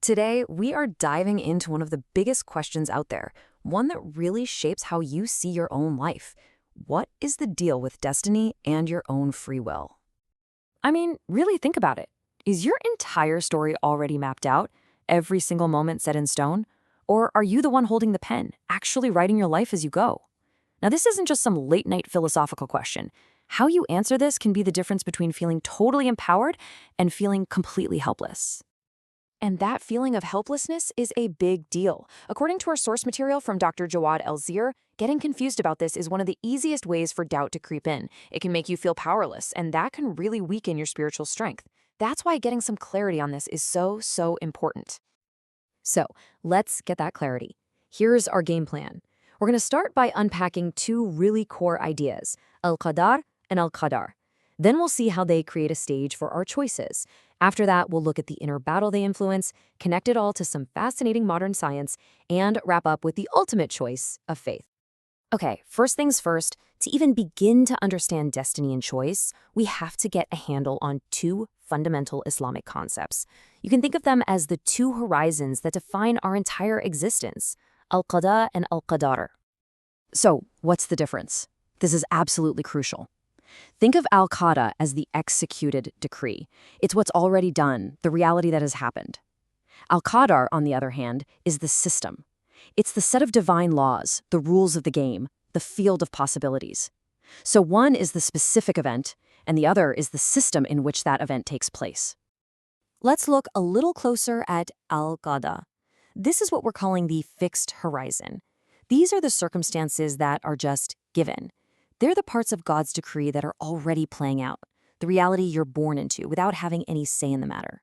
Today, we are diving into one of the biggest questions out there, one that really shapes how you see your own life. What is the deal with destiny and your own free will? I mean, really think about it. Is your entire story already mapped out, every single moment set in stone? Or are you the one holding the pen, actually writing your life as you go? Now, this isn't just some late-night philosophical question. How you answer this can be the difference between feeling totally empowered and feeling completely helpless. And that feeling of helplessness is a big deal. According to our source material from Dr. Jawad El-Zir, getting confused about this is one of the easiest ways for doubt to creep in. It can make you feel powerless, and that can really weaken your spiritual strength. That's why getting some clarity on this is so important. So, let's get that clarity. Here's our game plan. We're going to start by unpacking two really core ideas, al-qadar and al-qadar. Then we'll see how they create a stage for our choices. After that, we'll look at the inner battle they influence, connect it all to some fascinating modern science, and wrap up with the ultimate choice of faith. Okay, first things first, to even begin to understand destiny and choice, we have to get a handle on two fundamental Islamic concepts. You can think of them as the two horizons that define our entire existence, al-qada and al-qadar. So, what's the difference? This is absolutely crucial. Think of al-qada as the executed decree. It's what's already done, the reality that has happened. Al-qadar, on the other hand, is the system. It's the set of divine laws, the rules of the game, the field of possibilities. So one is the specific event, and the other is the system in which that event takes place. Let's look a little closer at al-qada. This is what we're calling the fixed horizon. These are the circumstances that are just given. They're the parts of God's decree that are already playing out, the reality you're born into without having any say in the matter.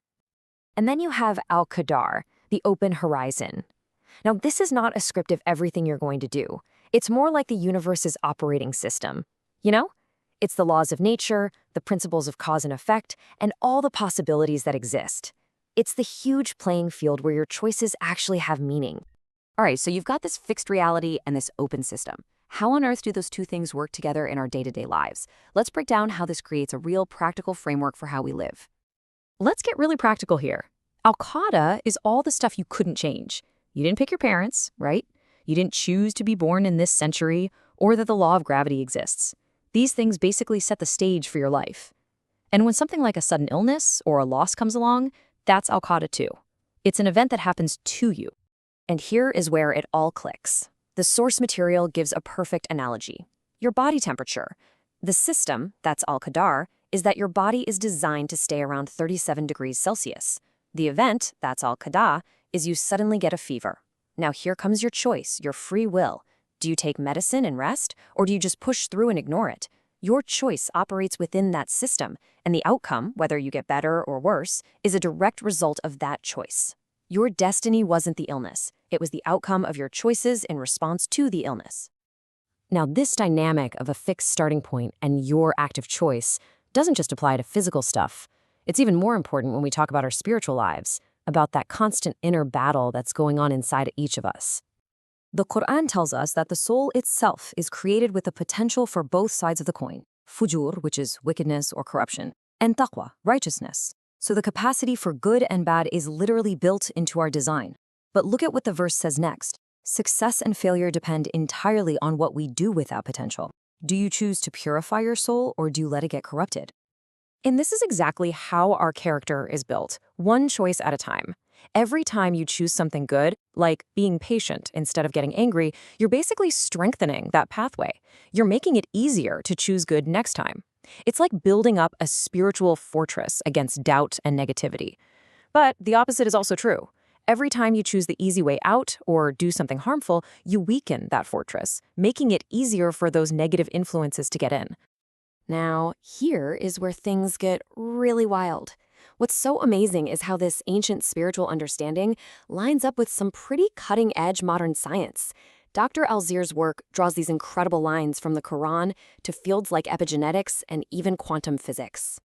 And then you have al-qadar, the open horizon. Now, this is not a script of everything you're going to do. It's more like the universe's operating system. You know? It's the laws of nature, the principles of cause and effect, and all the possibilities that exist. It's the huge playing field where your choices actually have meaning. All right, so you've got this fixed reality and this open system. How on earth do those two things work together in our day-to-day lives? Let's break down how this creates a real practical framework for how we live. Let's get really practical here. Al-qada is all the stuff you couldn't change. You didn't pick your parents, right? You didn't choose to be born in this century or that the law of gravity exists. These things basically set the stage for your life. And when something like a sudden illness or a loss comes along, that's al-qada too. It's an event that happens to you. And here is where it all clicks. The source material gives a perfect analogy. Your body temperature. The system, that's al-qadar, is that your body is designed to stay around 37 degrees Celsius. The event, that's al-qada, is you suddenly get a fever. Now here comes your choice, your free will. Do you take medicine and rest, or do you just push through and ignore it? Your choice operates within that system, and the outcome, whether you get better or worse, is a direct result of that choice. Your destiny wasn't the illness. It was the outcome of your choices in response to the illness. Now, this dynamic of a fixed starting point and your active choice doesn't just apply to physical stuff. It's even more important when we talk about our spiritual lives, about that constant inner battle that's going on inside each of us. The Quran tells us that the soul itself is created with the potential for both sides of the coin, fujur, which is wickedness or corruption, and taqwa, righteousness. So the capacity for good and bad is literally built into our design. But look at what the verse says next. Success and failure depend entirely on what we do with that potential. Do you choose to purify your soul, or do you let it get corrupted? And this is exactly how our character is built, one choice at a time. Every time you choose something good, like being patient instead of getting angry, you're basically strengthening that pathway. You're making it easier to choose good next time. It's like building up a spiritual fortress against doubt and negativity. But the opposite is also true. Every time you choose the easy way out or do something harmful, you weaken that fortress, making it easier for those negative influences to get in. Now, here is where things get really wild. What's so amazing is how this ancient spiritual understanding lines up with some pretty cutting-edge modern science. Dr. El-Zir's work draws these incredible lines from the Quran to fields like epigenetics and even quantum physics.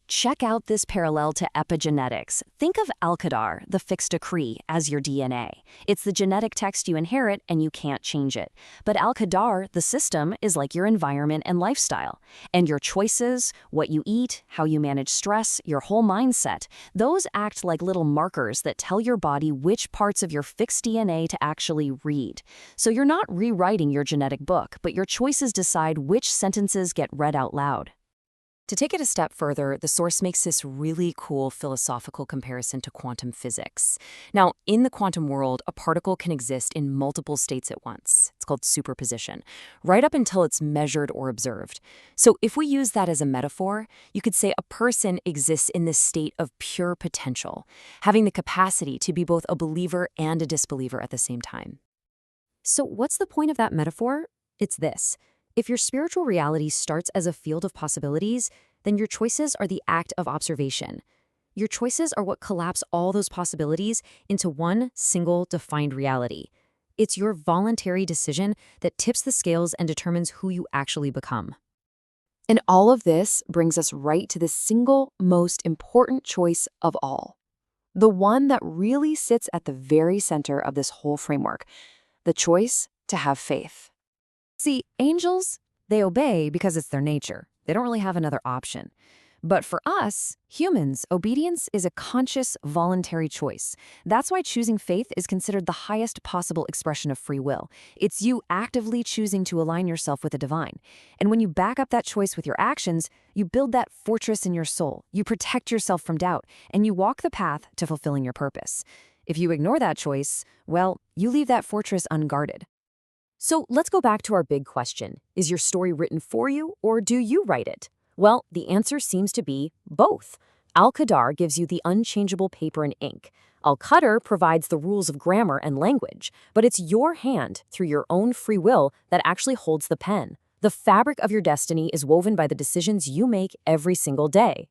Check out this parallel to epigenetics. Think of Al-Qadar, the fixed decree, as your DNA. It's the genetic text you inherit and you can't change it. But Al-Qadar, the system, is like your environment and lifestyle. And your choices, what you eat, how you manage stress, your whole mindset, those act like little markers that tell your body which parts of your fixed DNA to actually read. So you're not rewriting your genetic book, but your choices decide which sentences get read out loud. To take it a step further, the source makes this really cool philosophical comparison to quantum physics. Now, in the quantum world, a particle can exist in multiple states at once. It's called superposition, right up until it's measured or observed. So if we use that as a metaphor, you could say a person exists in this state of pure potential, having the capacity to be both a believer and a disbeliever at the same time. So what's the point of that metaphor? It's this. If your spiritual reality starts as a field of possibilities, then your choices are the act of observation. Your choices are what collapse all those possibilities into one single defined reality. It's your voluntary decision that tips the scales and determines who you actually become. And all of this brings us right to the single most important choice of all. The one that really sits at the very center of this whole framework. The choice to have faith. See, angels, they obey because it's their nature. They don't really have another option. But for us, humans, obedience is a conscious, voluntary choice. That's why choosing faith is considered the highest possible expression of free will. It's you actively choosing to align yourself with the divine. And when you back up that choice with your actions, you build that fortress in your soul. You protect yourself from doubt, and you walk the path to fulfilling your purpose. If you ignore that choice, well, you leave that fortress unguarded. So let's go back to our big question. Is your story written for you, or do you write it? Well, the answer seems to be both. Al-Qadar gives you the unchangeable paper and ink. Al-Qadr provides the rules of grammar and language, but it's your hand, through your own free will, that actually holds the pen. The fabric of your destiny is woven by the decisions you make every single day.